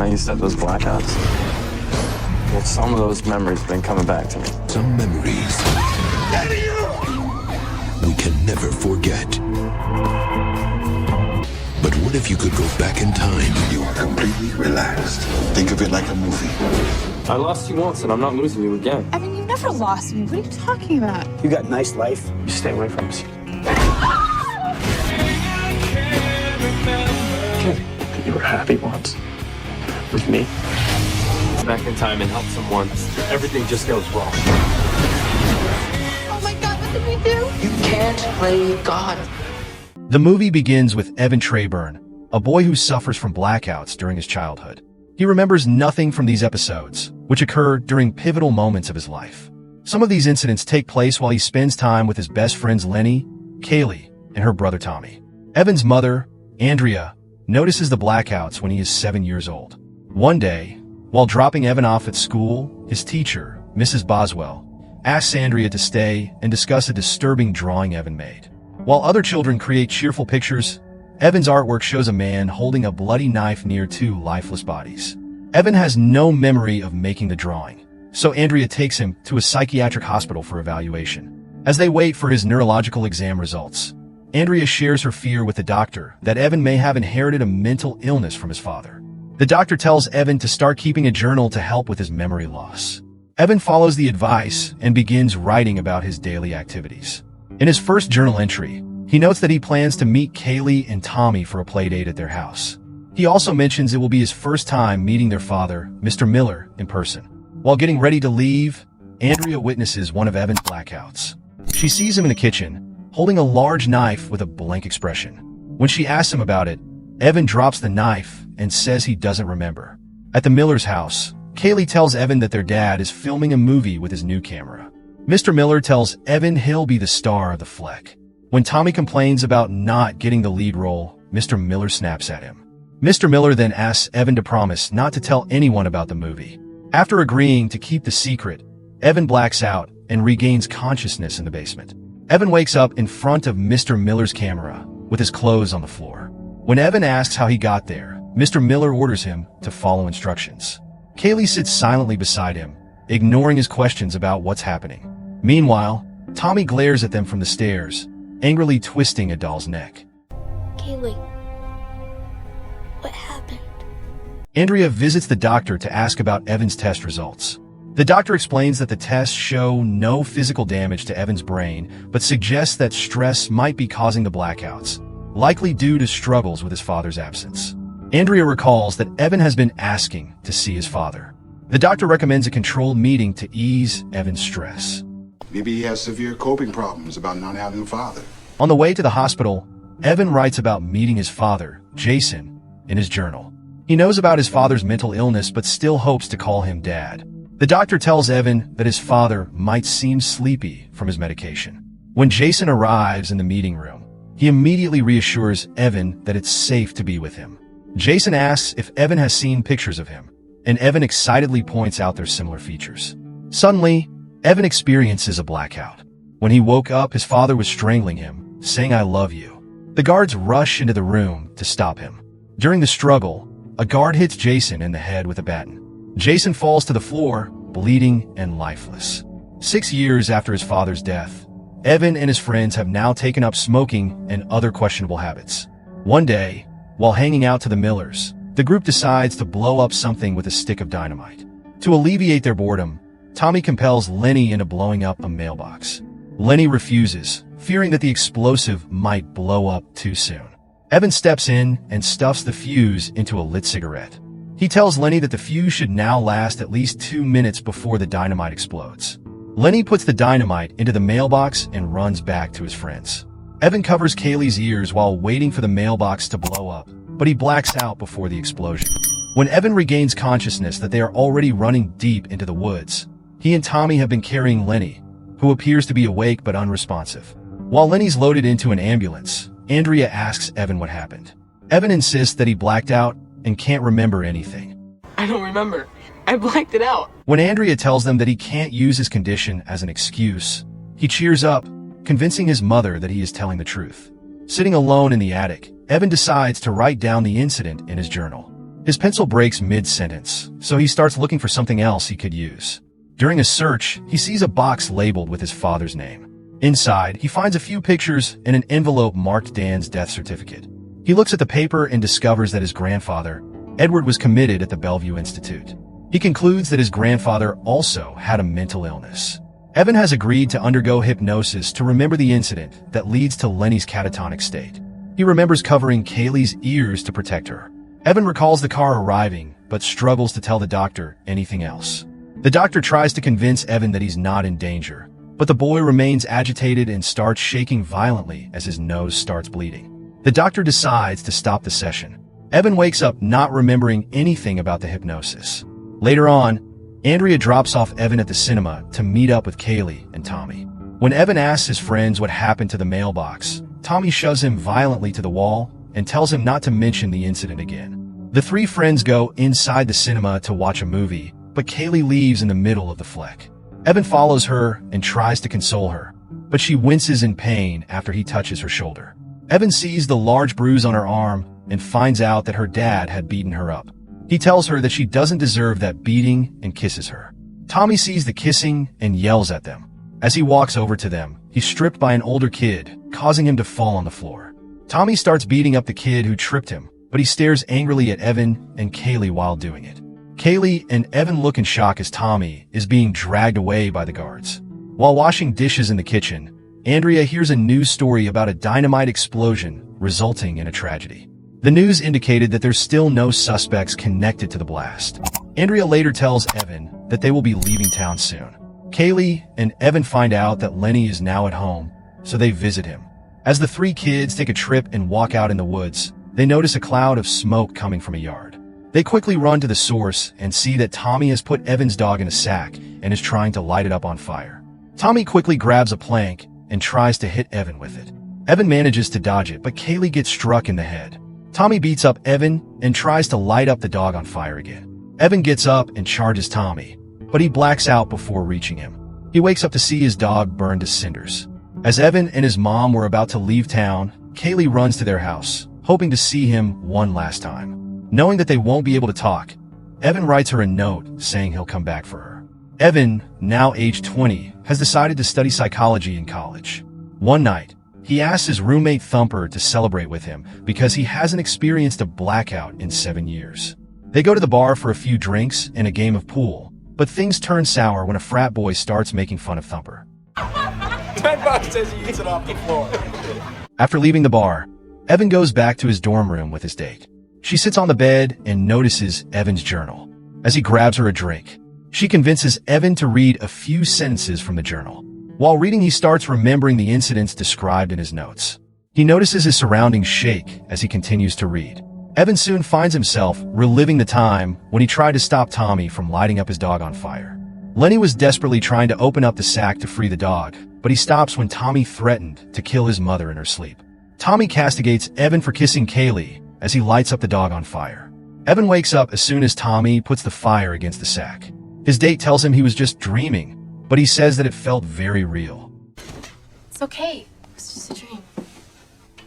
I used to have those blackouts? Well, some of those memories have been coming back to me. Some memories we can never forget. But what if you could go back in time? You are completely relaxed. Think of it like a movie. I lost you once, and I'm not losing you again. I mean, you never lost me. What are you talking about? You got a nice life. You stay away from us. You were happy once. With me. Back in time and help someone. Everything just goes wrong. Oh my God, what did we do? You can't play God. The movie begins with Evan Treborn, a boy who suffers from blackouts during his childhood. He remembers nothing from these episodes, which occur during pivotal moments of his life. Some of these incidents take place while he spends time with his best friends Lenny, Kaylee, and her brother Tommy. Evan's mother, Andrea, notices the blackouts when he is 7 years old. One day, while dropping Evan off at school, his teacher, Mrs. Boswell, asks Andrea to stay and discuss a disturbing drawing Evan made. While other children create cheerful pictures, Evan's artwork shows a man holding a bloody knife near two lifeless bodies. Evan has no memory of making the drawing, so Andrea takes him to a psychiatric hospital for evaluation. As they wait for his neurological exam results, Andrea shares her fear with the doctor that Evan may have inherited a mental illness from his father. The doctor tells Evan to start keeping a journal to help with his memory loss. Evan follows the advice and begins writing about his daily activities. In his first journal entry, he notes that he plans to meet Kaylee and Tommy for a play date at their house. He also mentions it will be his first time meeting their father, Mr. Miller, in person. While getting ready to leave, Andrea witnesses one of Evan's blackouts. She sees him in the kitchen, holding a large knife with a blank expression. When she asks him about it, Evan drops the knife and says he doesn't remember. At the Miller's house, Kaylee tells Evan that their dad is filming a movie with his new camera. Mr. Miller tells Evan he'll be the star of the flick. When Tommy complains about not getting the lead role, Mr. Miller snaps at him. Mr. Miller then asks Evan to promise not to tell anyone about the movie. After agreeing to keep the secret, Evan blacks out and regains consciousness in the basement. Evan wakes up in front of Mr. Miller's camera with his clothes on the floor. When Evan asks how he got there, Mr. Miller orders him to follow instructions. Kaylee sits silently beside him, ignoring his questions about what's happening. Meanwhile, Tommy glares at them from the stairs, angrily twisting a doll's neck. Kaylee, what happened? Andrea visits the doctor to ask about Evan's test results. The doctor explains that the tests show no physical damage to Evan's brain, but suggests that stress might be causing the blackouts, likely due to struggles with his father's absence. Andrea recalls that Evan has been asking to see his father. The doctor recommends a controlled meeting to ease Evan's stress. Maybe he has severe coping problems about not having a father. On the way to the hospital, Evan writes about meeting his father, Jason, in his journal. He knows about his father's mental illness but still hopes to call him Dad. The doctor tells Evan that his father might seem sleepy from his medication. When Jason arrives in the meeting room, he immediately reassures Evan that it's safe to be with him. Jason asks if Evan has seen pictures of him, and Evan excitedly points out their similar features. Suddenly, Evan experiences a blackout. When he woke up, his father was strangling him, saying, "I love you." The guards rush into the room to stop him. During the struggle, a guard hits Jason in the head with a baton. Jason falls to the floor, bleeding and lifeless. 6 years after his father's death, Evan and his friends have now taken up smoking and other questionable habits. One day, while hanging out to the Millers, the group decides to blow up something with a stick of dynamite. To alleviate their boredom, Tommy compels Lenny into blowing up a mailbox. Lenny refuses, fearing that the explosive might blow up too soon. Evan steps in and stuffs the fuse into a lit cigarette. He tells Lenny that the fuse should now last at least 2 minutes before the dynamite explodes. Lenny puts the dynamite into the mailbox and runs back to his friends. Evan covers Kaylee's ears while waiting for the mailbox to blow up, but he blacks out before the explosion. When Evan regains consciousness that they are already running deep into the woods, he and Tommy have been carrying Lenny, who appears to be awake but unresponsive. While Lenny's loaded into an ambulance, Andrea asks Evan what happened. Evan insists that he blacked out and can't remember anything. I don't remember. I blacked it out. When Andrea tells them that he can't use his condition as an excuse, he cheers up, convincing his mother that he is telling the truth. Sitting alone in the attic, Evan decides to write down the incident in his journal. His pencil breaks mid-sentence, so he starts looking for something else he could use. During a search, he sees a box labeled with his father's name. Inside, he finds a few pictures and an envelope marked Dan's death certificate. He looks at the paper and discovers that his grandfather, Edward, was committed at the Bellevue Institute. He concludes that his grandfather also had a mental illness. Evan has agreed to undergo hypnosis to remember the incident that leads to Lenny's catatonic state. He remembers covering Kaylee's ears to protect her. Evan recalls the car arriving, but struggles to tell the doctor anything else. The doctor tries to convince Evan that he's not in danger, but the boy remains agitated and starts shaking violently as his nose starts bleeding. The doctor decides to stop the session. Evan wakes up not remembering anything about the hypnosis. Later on, Andrea drops off Evan at the cinema to meet up with Kaylee and Tommy. When Evan asks his friends what happened to the mailbox, Tommy shoves him violently to the wall and tells him not to mention the incident again. The three friends go inside the cinema to watch a movie, but Kaylee leaves in the middle of the flick. Evan follows her and tries to console her, but she winces in pain after he touches her shoulder. Evan sees the large bruise on her arm and finds out that her dad had beaten her up. He tells her that she doesn't deserve that beating and kisses her. Tommy sees the kissing and yells at them. As he walks over to them, he's stripped by an older kid, causing him to fall on the floor. Tommy starts beating up the kid who tripped him, but he stares angrily at Evan and Kaylee while doing it. Kaylee and Evan look in shock as Tommy is being dragged away by the guards. While washing dishes in the kitchen, Andrea hears a news story about a dynamite explosion resulting in a tragedy. The news indicated that there's still no suspects connected to the blast. Andrea later tells Evan that they will be leaving town soon. Kaylee and Evan find out that Lenny is now at home, so they visit him. As the three kids take a trip and walk out in the woods, they notice a cloud of smoke coming from a yard. They quickly run to the source and see that Tommy has put Evan's dog in a sack and is trying to light it up on fire. Tommy quickly grabs a plank and tries to hit Evan with it. Evan manages to dodge it, but Kaylee gets struck in the head. Tommy beats up Evan and tries to light up the dog on fire again. Evan gets up and charges Tommy, but he blacks out before reaching him. He wakes up to see his dog burned to cinders. As Evan and his mom were about to leave town, Kaylee runs to their house, hoping to see him one last time. Knowing that they won't be able to talk, Evan writes her a note saying he'll come back for her. Evan, now age 20, has decided to study psychology in college. One night, he asks his roommate Thumper to celebrate with him because he hasn't experienced a blackout in 7 years. They go to the bar for a few drinks and a game of pool, but things turn sour when a frat boy starts making fun of Thumper. $10 says he eats it off the floor. After leaving the bar, Evan goes back to his dorm room with his date. She sits on the bed and notices Evan's journal. As he grabs her a drink, she convinces Evan to read a few sentences from the journal. While reading, he starts remembering the incidents described in his notes. He notices his surroundings shake as he continues to read. Evan soon finds himself reliving the time when he tried to stop Tommy from lighting up his dog on fire. Lenny was desperately trying to open up the sack to free the dog, but he stops when Tommy threatened to kill his mother in her sleep. Tommy castigates Evan for kissing Kaylee as he lights up the dog on fire. Evan wakes up as soon as Tommy puts the fire against the sack. His date tells him he was just dreaming, but he says that it felt very real. It's okay. It's just a dream.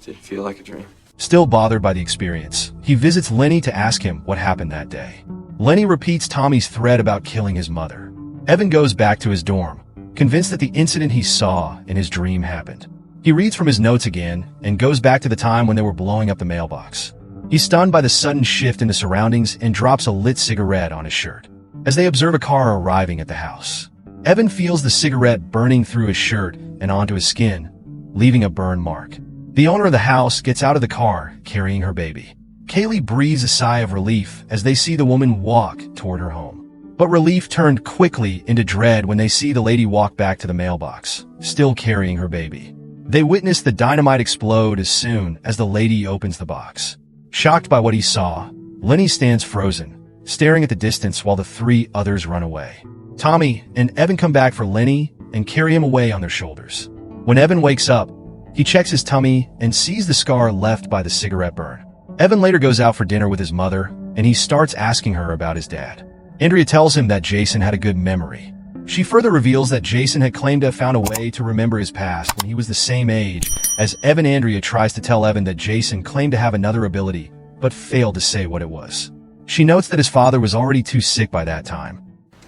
Did it feel like a dream? Still bothered by the experience, he visits Lenny to ask him what happened that day. Lenny repeats Tommy's threat about killing his mother. Evan goes back to his dorm, convinced that the incident he saw in his dream happened. He reads from his notes again and goes back to the time when they were blowing up the mailbox. He's stunned by the sudden shift in the surroundings and drops a lit cigarette on his shirt. As they observe a car arriving at the house, Evan feels the cigarette burning through his shirt and onto his skin, leaving a burn mark. The owner of the house gets out of the car, carrying her baby. Kaylee breathes a sigh of relief as they see the woman walk toward her home. But relief turned quickly into dread when they see the lady walk back to the mailbox, still carrying her baby. They witness the dynamite explode as soon as the lady opens the box. Shocked by what he saw, Lenny stands frozen, staring at the distance while the three others run away. Tommy and Evan come back for Lenny and carry him away on their shoulders. When Evan wakes up, he checks his tummy and sees the scar left by the cigarette burn. Evan later goes out for dinner with his mother, and he starts asking her about his dad. Andrea tells him that Jason had a good memory. She further reveals that Jason had claimed to have found a way to remember his past when he was the same age as Evan. Andrea tries to tell Evan that Jason claimed to have another ability, but failed to say what it was. She notes that his father was already too sick by that time.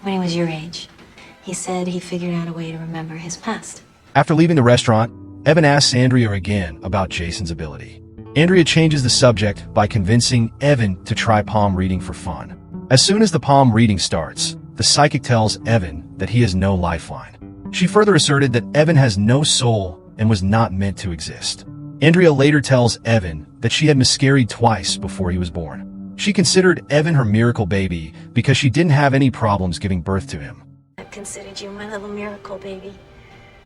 When he was your age, he said he figured out a way to remember his past. After leaving the restaurant, Evan asks Andrea again about Jason's ability. Andrea changes the subject by convincing Evan to try palm reading for fun. As soon as the palm reading starts, the psychic tells Evan that he has no lifeline. She further asserted that Evan has no soul and was not meant to exist. Andrea later tells Evan that she had miscarried twice before he was born. She considered Evan her miracle baby because she didn't have any problems giving birth to him. I considered you my little miracle baby.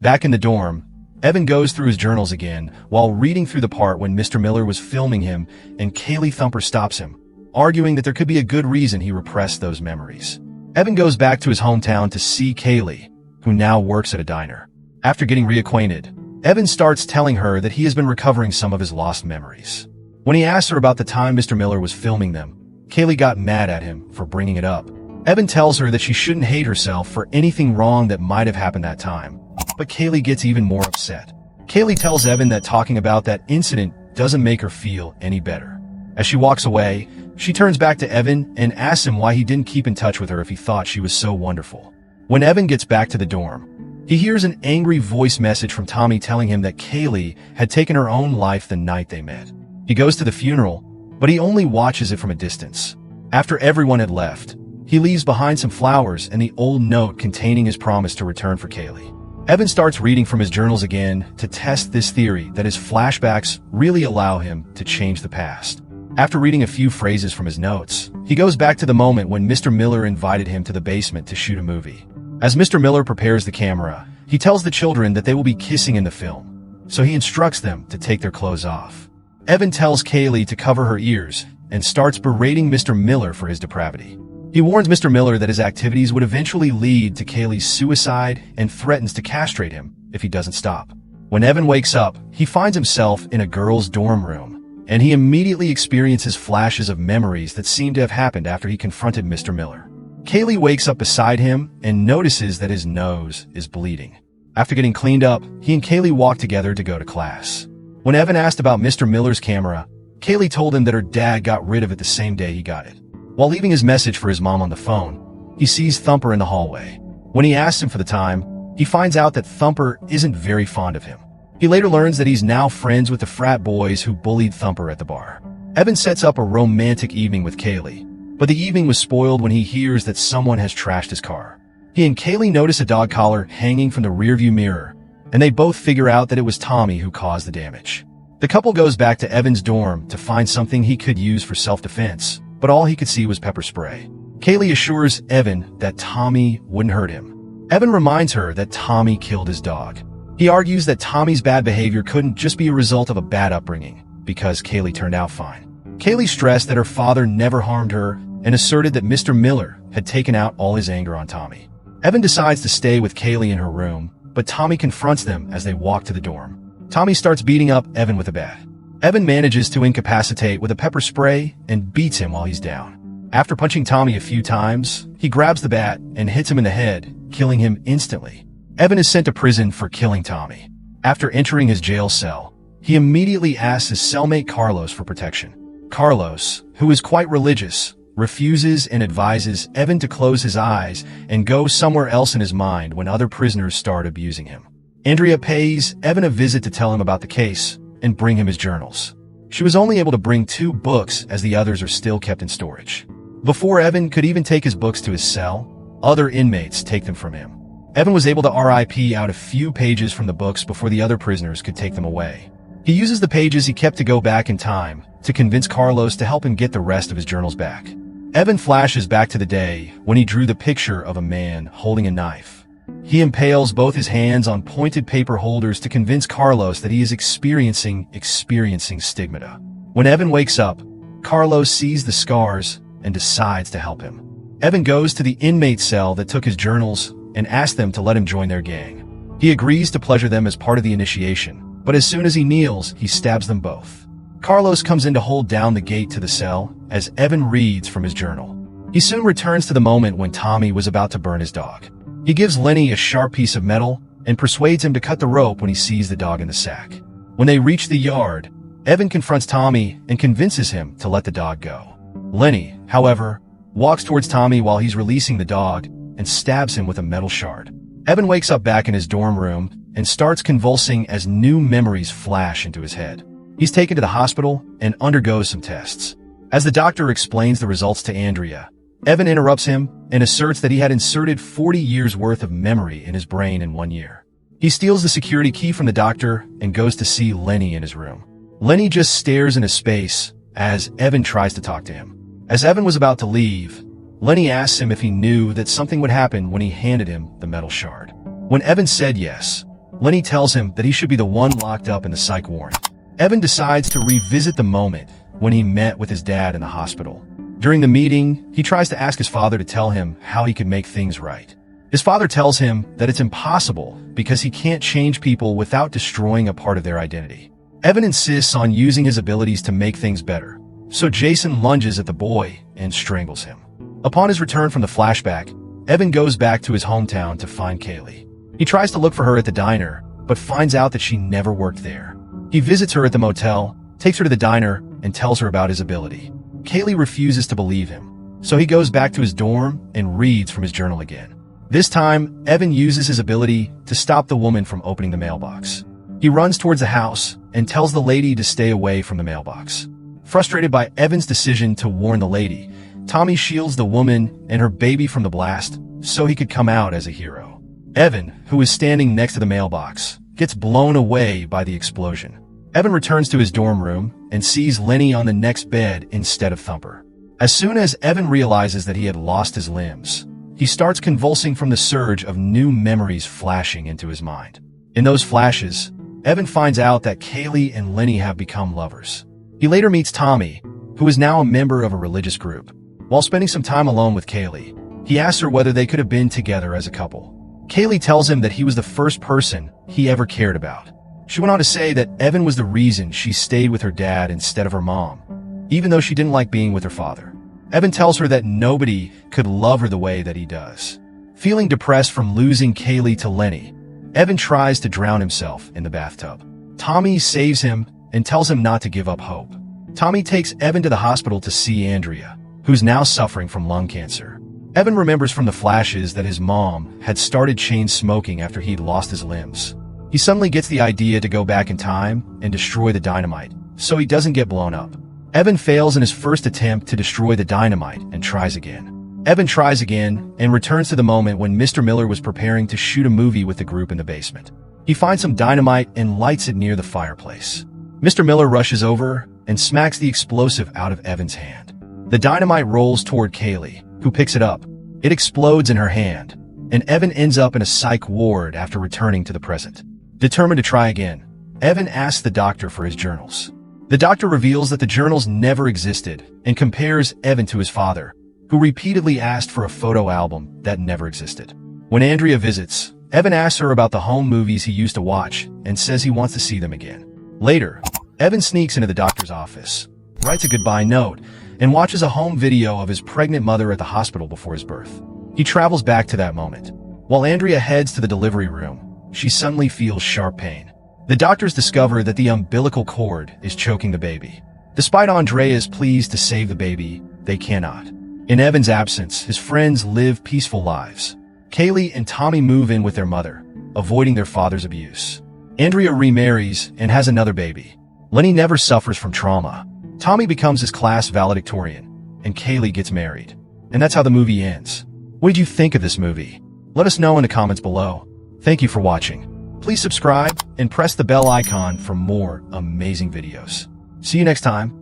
Back in the dorm, Evan goes through his journals again while reading through the part when Mr. Miller was filming him and Kaylee Thumper stops him, arguing that there could be a good reason he repressed those memories. Evan goes back to his hometown to see Kaylee, who now works at a diner. After getting reacquainted, Evan starts telling her that he has been recovering some of his lost memories. When he asks her about the time Mr. Miller was filming them, Kaylee got mad at him for bringing it up. Evan tells her that she shouldn't hate herself for anything wrong that might have happened that time, but Kaylee gets even more upset. Kaylee tells Evan that talking about that incident doesn't make her feel any better. As she walks away, she turns back to Evan and asks him why he didn't keep in touch with her if he thought she was so wonderful. When Evan gets back to the dorm, he hears an angry voice message from Tommy telling him that Kaylee had taken her own life the night they met. He goes to the funeral, but he only watches it from a distance. After everyone had left, he leaves behind some flowers and the old note containing his promise to return for Kaylee. Evan starts reading from his journals again to test this theory that his flashbacks really allow him to change the past. After reading a few phrases from his notes, he goes back to the moment when Mr. Miller invited him to the basement to shoot a movie. As Mr. Miller prepares the camera, he tells the children that they will be kissing in the film, so he instructs them to take their clothes off. Evan tells Kaylee to cover her ears and starts berating Mr. Miller for his depravity. He warns Mr. Miller that his activities would eventually lead to Kaylee's suicide and threatens to castrate him if he doesn't stop. When Evan wakes up, he finds himself in a girl's dorm room, and he immediately experiences flashes of memories that seem to have happened after he confronted Mr. Miller. Kaylee wakes up beside him and notices that his nose is bleeding. After getting cleaned up, he and Kaylee walk together to go to class. When Evan asked about Mr. Miller's camera, Kaylee told him that her dad got rid of it the same day he got it. While leaving his message for his mom on the phone, he sees Thumper in the hallway. When he asks him for the time, he finds out that Thumper isn't very fond of him. He later learns that he's now friends with the frat boys who bullied Thumper at the bar. Evan sets up a romantic evening with Kaylee, but the evening was spoiled when he hears that someone has trashed his car. He and Kaylee notice a dog collar hanging from the rearview mirror, and they both figure out that it was Tommy who caused the damage. The couple goes back to Evan's dorm to find something he could use for self-defense, but all he could see was pepper spray. Kaylee assures Evan that Tommy wouldn't hurt him. Evan reminds her that Tommy killed his dog. He argues that Tommy's bad behavior couldn't just be a result of a bad upbringing, because Kaylee turned out fine. Kaylee stressed that her father never harmed her and asserted that Mr. Miller had taken out all his anger on Tommy. Evan decides to stay with Kaylee in her room, but Tommy confronts them as they walk to the dorm. Tommy starts beating up Evan with a bat. Evan manages to incapacitate with a pepper spray and beats him while he's down. After punching Tommy a few times, he grabs the bat and hits him in the head, killing him instantly. Evan is sent to prison for killing Tommy. After entering his jail cell, he immediately asks his cellmate Carlos for protection. Carlos, who is quite religious, refuses and advises Evan to close his eyes and go somewhere else in his mind when other prisoners start abusing him. Andrea pays Evan a visit to tell him about the case and bring him his journals. She was only able to bring 2 books as the others are still kept in storage. Before Evan could even take his books to his cell, other inmates take them from him. Evan was able to RIP out a few pages from the books before the other prisoners could take them away. He uses the pages he kept to go back in time to convince Carlos to help him get the rest of his journals back. Evan flashes back to the day when he drew the picture of a man holding a knife. He impales both his hands on pointed paper holders to convince Carlos that he is experiencing stigmata. When Evan wakes up, Carlos sees the scars and decides to help him. Evan goes to the inmate cell that took his journals and asks them to let him join their gang. He agrees to pleasure them as part of the initiation, but as soon as he kneels, he stabs them both. Carlos comes in to hold down the gate to the cell as Evan reads from his journal. He soon returns to the moment when Tommy was about to burn his dog. He gives Lenny a sharp piece of metal and persuades him to cut the rope when he sees the dog in the sack. When they reach the yard, Evan confronts Tommy and convinces him to let the dog go. Lenny, however, walks towards Tommy while he's releasing the dog and stabs him with a metal shard. Evan wakes up back in his dorm room and starts convulsing as new memories flash into his head. He's taken to the hospital and undergoes some tests. As the doctor explains the results to Andrea, Evan interrupts him and asserts that he had inserted 40 years worth of memory in his brain in 1 year. He steals the security key from the doctor and goes to see Lenny in his room. Lenny just stares into space as Evan tries to talk to him. As Evan was about to leave, Lenny asks him if he knew that something would happen when he handed him the metal shard. When Evan said yes, Lenny tells him that he should be the one locked up in the psych ward. Evan decides to revisit the moment when he met with his dad in the hospital. During the meeting, he tries to ask his father to tell him how he could make things right. His father tells him that it's impossible because he can't change people without destroying a part of their identity. Evan insists on using his abilities to make things better, so Jason lunges at the boy and strangles him. Upon his return from the flashback, Evan goes back to his hometown to find Kaylee. He tries to look for her at the diner, but finds out that she never worked there. He visits her at the motel, takes her to the diner, and tells her about his ability. Kaylee refuses to believe him, so he goes back to his dorm and reads from his journal again. This time, Evan uses his ability to stop the woman from opening the mailbox. He runs towards the house and tells the lady to stay away from the mailbox. Frustrated by Evan's decision to warn the lady, Tommy shields the woman and her baby from the blast so he could come out as a hero. Evan, who is standing next to the mailbox, gets blown away by the explosion. Evan returns to his dorm room and sees Lenny on the next bed instead of Thumper. As soon as Evan realizes that he had lost his limbs, he starts convulsing from the surge of new memories flashing into his mind. In those flashes, Evan finds out that Kaylee and Lenny have become lovers. He later meets Tommy, who is now a member of a religious group. While spending some time alone with Kaylee, he asks her whether they could have been together as a couple. Kaylee tells him that he was the first person he ever cared about. She went on to say that Evan was the reason she stayed with her dad instead of her mom, even though she didn't like being with her father. Evan tells her that nobody could love her the way that he does. Feeling depressed from losing Kaylee to Lenny, Evan tries to drown himself in the bathtub. Tommy saves him and tells him not to give up hope. Tommy takes Evan to the hospital to see Andrea, who's now suffering from lung cancer. Evan remembers from the flashes that his mom had started chain smoking after he'd lost his limbs. He suddenly gets the idea to go back in time and destroy the dynamite, so he doesn't get blown up. Evan fails in his first attempt to destroy the dynamite and tries again. Evan tries again and returns to the moment when Mr. Miller was preparing to shoot a movie with the group in the basement. He finds some dynamite and lights it near the fireplace. Mr. Miller rushes over and smacks the explosive out of Evan's hand. The dynamite rolls toward Kaylee, who picks it up. It explodes in her hand, and Evan ends up in a psych ward after returning to the present. Determined to try again, Evan asks the doctor for his journals. The doctor reveals that the journals never existed and compares Evan to his father, who repeatedly asked for a photo album that never existed. When Andrea visits, Evan asks her about the home movies he used to watch and says he wants to see them again. Later, Evan sneaks into the doctor's office, writes a goodbye note, and watches a home video of his pregnant mother at the hospital before his birth. He travels back to that moment. While Andrea heads to the delivery room, she suddenly feels sharp pain. The doctors discover that the umbilical cord is choking the baby. Despite Andrea's pleas to save the baby, they cannot. In Evan's absence, his friends live peaceful lives. Kaylee and Tommy move in with their mother, avoiding their father's abuse. Andrea remarries and has another baby. Lenny never suffers from trauma. Tommy becomes his class valedictorian, and Kaylee gets married. And that's how the movie ends. What did you think of this movie? Let us know in the comments below. Thank you for watching. Please subscribe and press the bell icon for more amazing videos. See you next time.